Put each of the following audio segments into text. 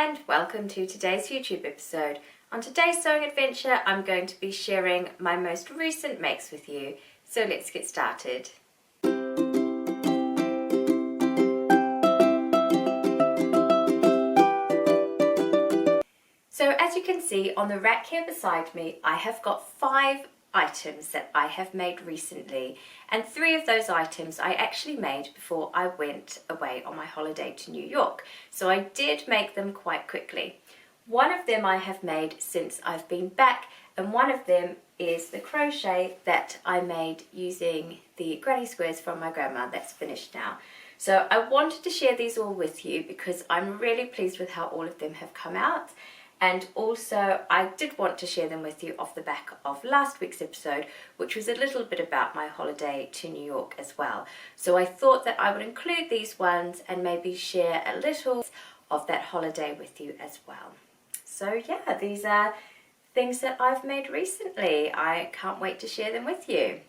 and welcome to today's YouTube episode. On today's sewing adventure, I'm going to be sharing my most recent makes with you. So let's get started. So as you can see on the rack here beside me, I have got 5 items that I have made recently, and 3 of those items I actually made before I went away on my holiday to New York, so I did make them quite quickly. One of them I have made since I've been back, and one of them is the crochet that I made using the granny squares from my grandma. That's finished now. So I wanted to share these all with you because I'm really pleased with how all of them have come out. And also, I did want to share them with you off the back of last week's episode, which was a little bit about my holiday to New York as well. So I thought that I would include these ones and maybe share a little of that holiday with you as well. So yeah, these are things that I've made recently. I can't wait to share them with you.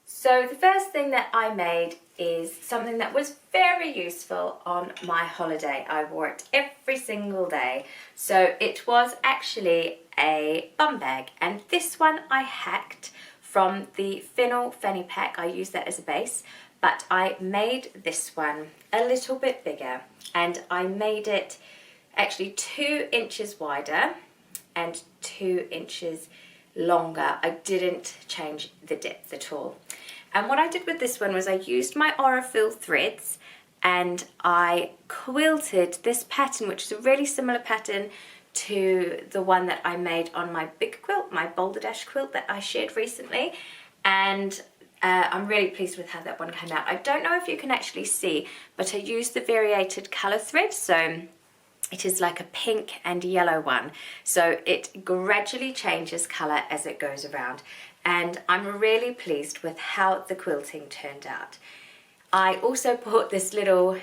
So the first thing that I made is something that was very useful on my holiday. I wore it every single day. So it was actually a bum bag, and this one I hacked from the Fennel Fanny pack. I used that as a base, but I made this one a little bit bigger, and I made it actually 2 inches wider and 2 inches longer. I didn't change the depth at all. And what I did with this one was I used my Auriful Threads and I quilted this pattern, which is a really similar pattern to the one that I made on my big quilt, my Boulder Dash quilt that I shared recently. And I'm really pleased with how that one came out. I don't know if you can actually see, but I used the variated colour thread. So it is like a pink and yellow one. So it gradually changes colour as it goes around. And I'm really pleased with how the quilting turned out. I also bought this little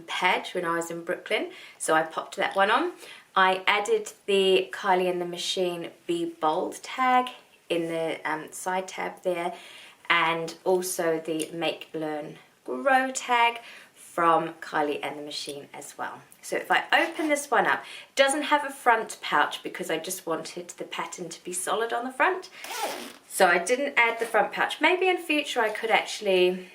patch when I was in Brooklyn, so I popped that one on. I added the Kylie and the Machine Be Bold tag in the side tab there, and also the Make, Learn, Grow tag from Kylie and the Machine as well. So if I open this one up, it doesn't have a front pouch because I just wanted the pattern to be solid on the front. So I didn't add the front pouch. Maybe in future I could actually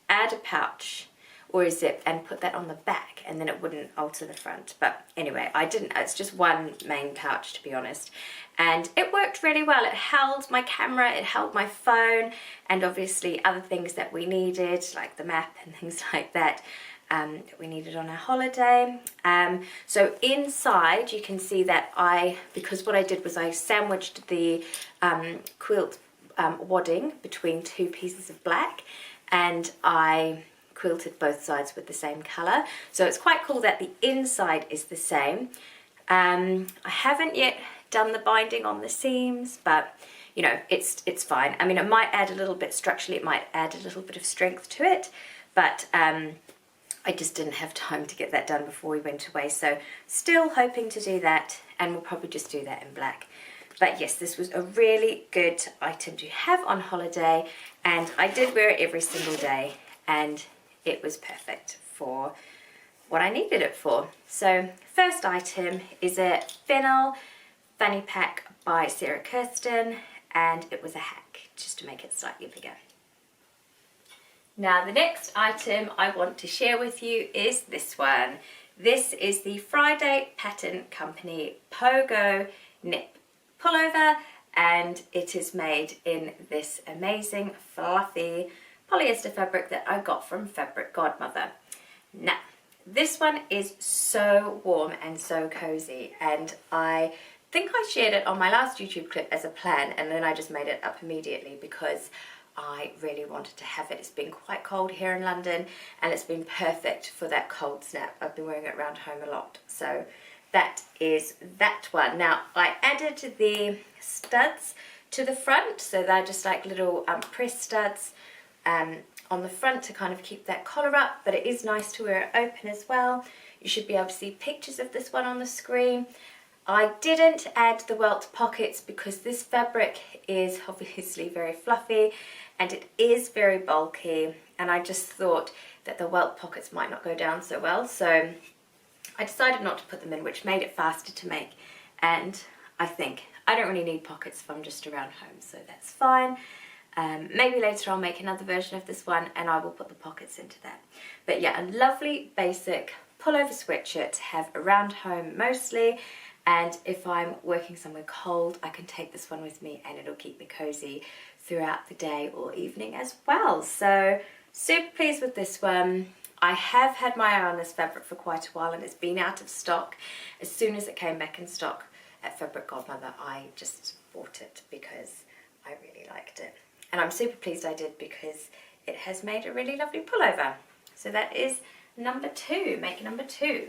add a pouch or a zip and put that on the back, and then it wouldn't alter the front. But anyway, I didn't. It's just one main pouch, to be honest. And it worked really well. It held my camera, it held my phone, and obviously other things that we needed, like the map and things like that. That we needed on our holiday. So inside you can see that because what I did was I sandwiched the quilt wadding between 2 pieces of black, and I quilted both sides with the same colour. So it's quite cool that the inside is the same. I haven't yet done the binding on the seams, but you know, it's fine. I mean, it might add a little bit structurally, it might add a little bit of strength to it, but I just didn't have time to get that done before we went away, so still hoping to do that, and we'll probably just do that in black. But yes, this was a really good item to have on holiday, and I did wear it every single day, and it was perfect for what I needed it for. So first item is a Fennel Fanny pack by Kirsten, and it was a hack just to make it slightly bigger. Now the next item I want to share with you is this one. This is the Friday Pattern Company Pogo Knit Pullover, and it is made in this amazing fluffy polyester fabric that I got from Godmother. Now this one is so warm and so cozy, and I think I shared it on my last YouTube clip as a plan, and then I just made it up immediately because I really wanted to have it. It's been quite cold here in London, and it's been perfect for that cold snap. I've been wearing it around home a lot. So that is that one. Now I added the studs to the front, so they're just like little press studs on the front to kind of keep that collar up, but it is nice to wear it open as well. You should be able to see pictures of this one on the screen. I didn't add the welt pockets because this fabric is obviously very fluffy and it is very bulky, and I just thought that the welt pockets might not go down so well, so I decided not to put them in, which made it faster to make. And I think I don't really need pockets if I'm just around home, so that's fine. Maybe later I'll make another version of this one and I will put the pockets into that. But yeah, a lovely basic pullover sweatshirt to have around home mostly. And if I'm working somewhere cold, I can take this one with me and it'll keep me cozy throughout the day or evening as well. So super pleased with this one. I have had my eye on this fabric for quite a while and it's been out of stock. As soon as it came back in stock at Fabric Godmother, I just bought it because I really liked it. And I'm super pleased I did because it has made a really lovely pullover. So that is number 2, make number 2.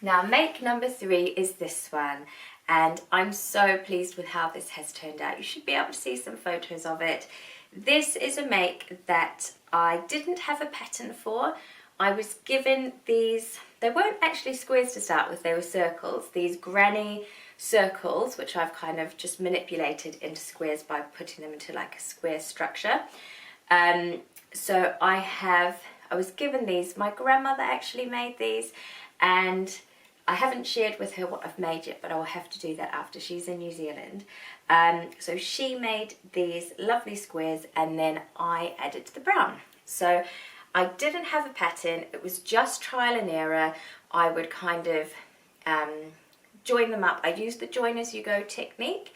Now make number 3 is this one, and I'm so pleased with how this has turned out. You should be able to see some photos of it. This is a make that I didn't have a pattern for. I was given these, they weren't actually squares to start with, they were circles, these granny circles, which I've kind of just manipulated into squares by putting them into like a square structure. So I was given these, my grandmother actually made these, and I haven't shared with her what I've made yet, but I will have to do that after she's in New Zealand. So she made these lovely squares and then I added the brown. So I didn't have a pattern, it was just trial and error. I would kind of join them up. I used the join as you go technique.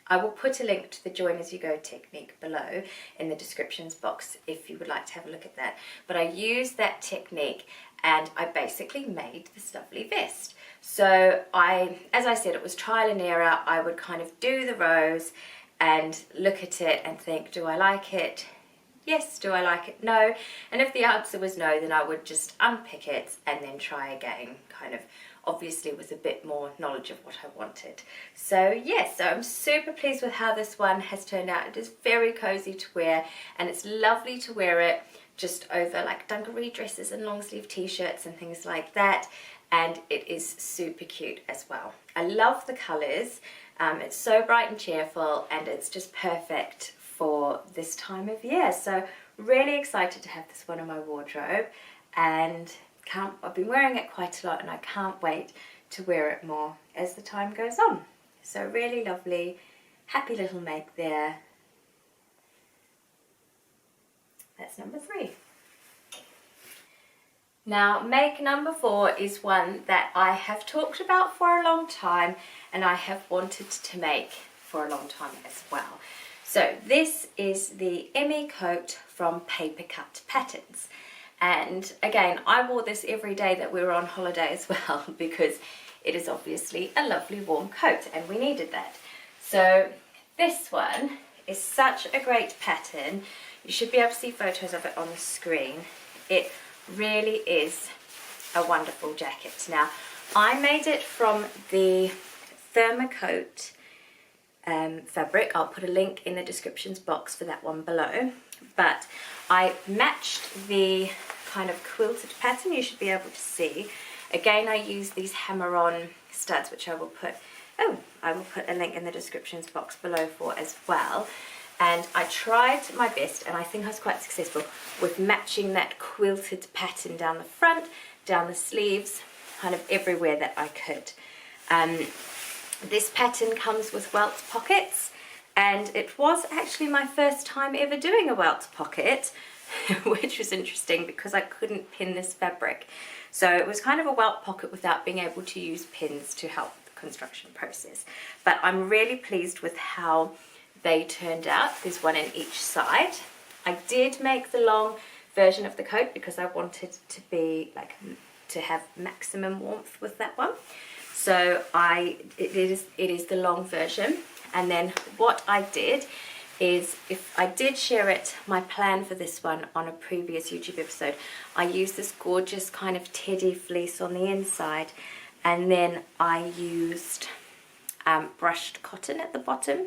I will put a link to the join as you go technique below in the descriptions box if you would like to have a look at that. But I used that technique and I basically made this lovely vest. So as I said, it was trial and error. I would kind of do the rows and look at it and think, do I like it? Yes. Do I like it? No. And if the answer was no, then I would just unpick it and then try again, kind of obviously with a bit more knowledge of what I wanted. So yes, so I'm super pleased with how this one has turned out. It is very cozy to wear and it's lovely to wear it just over like dungaree dresses and long sleeve t-shirts and things like that, and it is super cute as well. I love the colours. It's so bright and cheerful and it's just perfect for this time of year. So really excited to have this one in my wardrobe, and I've been wearing it quite a lot and I can't wait to wear it more as the time goes on. So really lovely, happy little make there. That's number 3. Now make number 4 is one that I have talked about for a long time and I have wanted to make for a long time as well. So this is the Emmy coat from Paper Cut Patterns. And again, I wore this every day that we were on holiday as well because it is obviously a lovely warm coat and we needed that. So this one is such a great pattern. You should be able to see photos of it on the screen. It really is a wonderful jacket. Now, I made it from the Thermocoat fabric. I'll put a link in the descriptions box for that one below. But I matched the kind of quilted pattern you should be able to see. Again, I use these hammer-on studs, which I will put a link in the descriptions box below for as well. And I tried my best, and I think I was quite successful with matching that quilted pattern down the front, down the sleeves, kind of everywhere that I could. This pattern comes with welt pockets, and it was actually my first time ever doing a welt pocket, which was interesting because I couldn't pin this fabric. So it was kind of a welt pocket without being able to use pins to help the construction process. But I'm really pleased with how they turned out. There's one in each side. I did make the long version of the coat because I wanted to be like to have maximum warmth with that one. So it is the long version. And then what I did is, if I did share it, my plan for this one on a previous YouTube episode, I used this gorgeous kind of teddy fleece on the inside, and then I used brushed cotton at the bottom,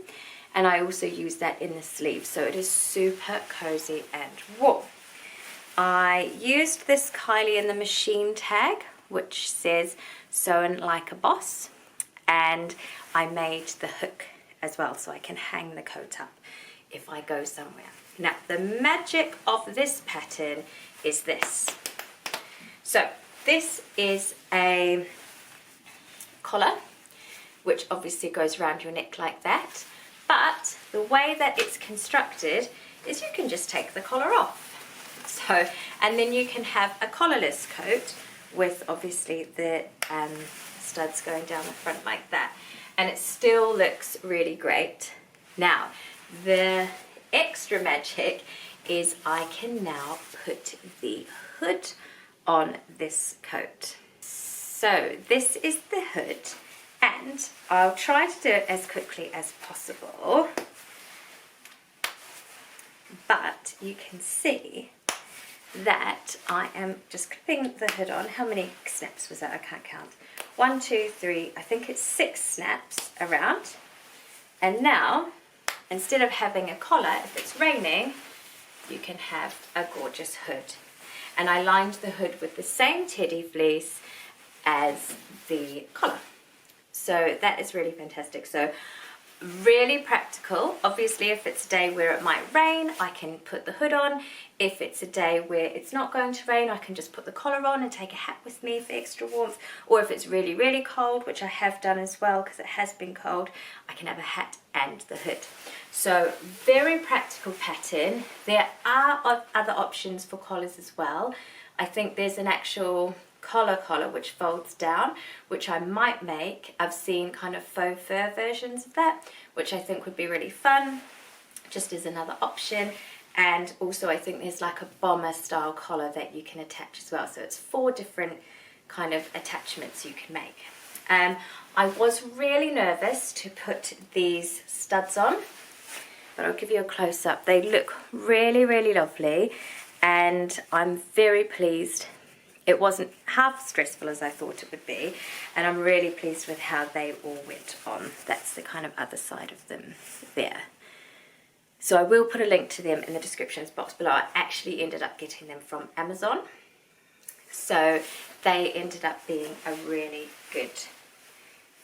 and I also used that in the sleeve, so it is super cozy and warm. I used this Kylie in the Machine tag, which says sewn like a boss, and I made the hook as well so I can hang the coat up if I go somewhere. Now the magic of this pattern is this. So this is a collar, which obviously goes around your neck like that. But the way that it's constructed is you can just take the collar off. So, and then you can have a collarless coat with obviously the studs going down the front like that. And it still looks really great. Now, the extra magic is I can now put the hood on this coat. So this is the hood, and I'll try to do it as quickly as possible, but you can see that I am just clipping the hood on. How many snaps was that? I can't count. 1, 2, 3, I think it's 6 snaps around. And now, instead of having a collar, if it's raining, you can have a gorgeous hood. And I lined the hood with the same teddy fleece as the collar. So that is really fantastic. So really practical. Obviously, if it's a day where it might rain, I can put the hood on. If it's a day where it's not going to rain, I can just put the collar on and take a hat with me for extra warmth. Or if it's really, really cold, which I have done as well because it has been cold, I can have a hat and the hood. So very practical pattern. There are other options for collars as well. I think there's an actual collar which folds down, which I might make. I've seen kind of faux fur versions of that, which I think would be really fun, just as another option. And also I think there's like a bomber style collar that you can attach as well. So it's 4 different kind of attachments you can make. I was really nervous to put these studs on, but I'll give you a close-up. They look really, really lovely, and I'm very pleased. It wasn't half stressful as I thought it would be, and I'm really pleased with how they all went on. That's the kind of other side of them there. So I will put a link to them in the descriptions box below. I actually ended up getting them from Amazon. So they ended up being a really good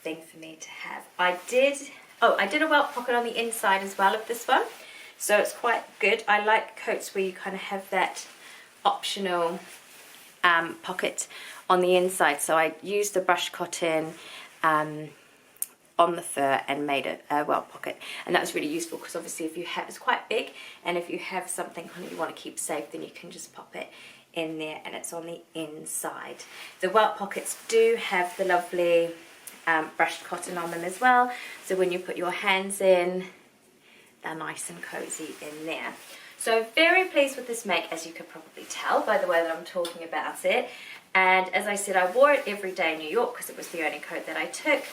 thing for me to have. I did a welt pocket on the inside as well of this one. So it's quite good. I like coats where you kind of have that optional pocket on the inside. So I used the brushed cotton on the fur and made it a welt pocket, and that was really useful because obviously if you have, it's quite big, and if you have something kind of you want to keep safe, then you can just pop it in there, and it's on the inside. The welt pockets do have the lovely brushed cotton on them as well, so when you put your hands in, they're nice and cozy in there. So very pleased with this make, as you could probably tell by the way that I'm talking about it. And as I said, I wore it every day in New York because it was the only coat that I took.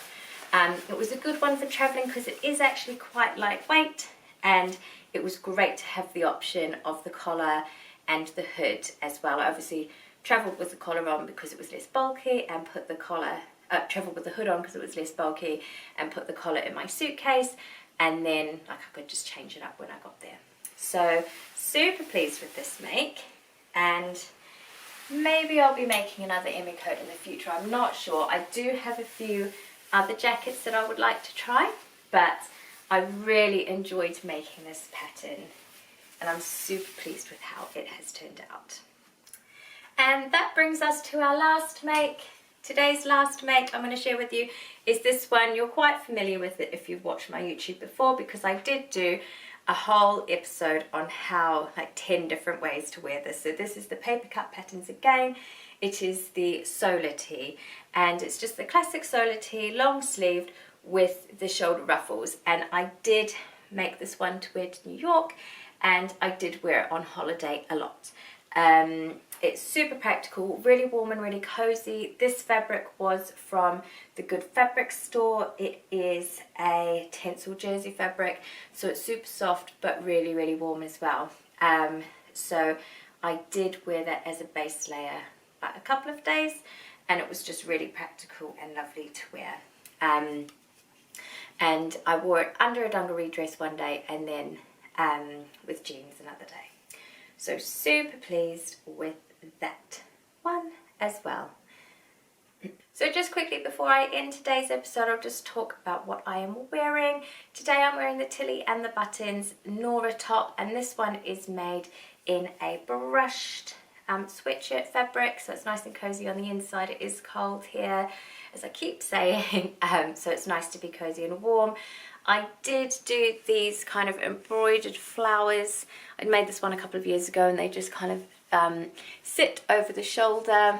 It was a good one for traveling because it is actually quite lightweight, and it was great to have the option of the collar and the hood as well. I obviously travelled with the collar on because it was less bulky, and put the collar, travelled with the hood on because it was less bulky, and put the collar in my suitcase, and then like I could just change it up when I got there. So super pleased with this make, and maybe I'll be making another Emmy coat in the future. I'm not sure. I do have a few other jackets that I would like to try, but I really enjoyed making this pattern, and I'm super pleased with how it has turned out. And that brings us to our last make. Today's last make I'm going to share with you is this one. You're quite familiar with it if you've watched my YouTube before, because I did do a whole episode on how, like 10 different ways to wear this. So this is the paper cut patterns again. It is the solar tee, and it's just the classic solar tee, long sleeved with the shoulder ruffles. And I did make this one to wear to New York, and I did wear it on holiday a lot. It's super practical, really warm and really cozy. This fabric was from the Good Fabric store. It is a tencel jersey fabric, so it's super soft but really, really warm as well. So I did wear that as a base layer a couple of days, and it was just really practical and lovely to wear. And I wore it under a dungaree dress one day, and then with jeans another day. So super pleased with that one as well. So just quickly before I end today's episode, I'll just talk about what I am wearing. Today I'm wearing the Tilly and the Buttons Nora top, and this one is made in a brushed sweatshirt fabric, so it's nice and cozy on the inside. It is cold here, as I keep saying, so it's nice to be cozy and warm. I did do these kind of embroidered flowers. I made this one a couple of years ago, and they just kind of sit over the shoulder,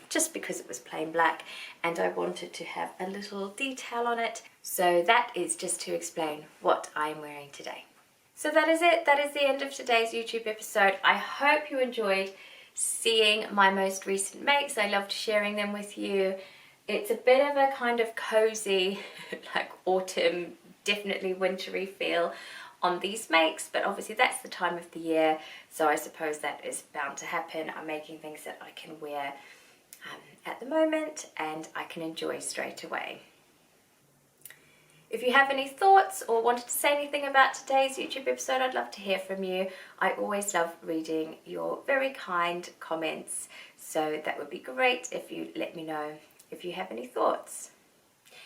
just because it was plain black and I wanted to have a little detail on it. So that is just to explain what I'm wearing today. So that is it. That is the end of today's YouTube episode. I hope you enjoyed seeing my most recent makes. I loved sharing them with you. It's a bit of a kind of cozy, like autumn, definitely wintry feel on these makes, but obviously that's the time of the year, so I suppose that is bound to happen. I'm making things that I can wear at the moment and I can enjoy straight away. If you have any thoughts or wanted to say anything about today's YouTube episode, I'd love to hear from you. I always love reading your very kind comments, so that would be great if you let me know if you have any thoughts.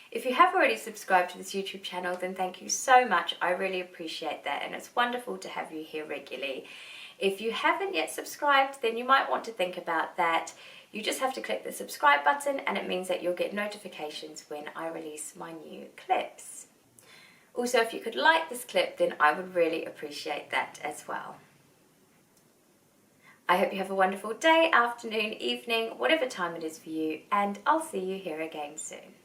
If you have already subscribed to this YouTube channel, then thank you so much. I really appreciate that, and it's wonderful to have you here regularly. If you haven't yet subscribed, then you might want to think about that. You just have to click the subscribe button, and it means that you'll get notifications when I release my new clips. Also, if you could like this clip, then I would really appreciate that as well. I hope you have a wonderful day, afternoon, evening, whatever time it is for you, and I'll see you here again soon.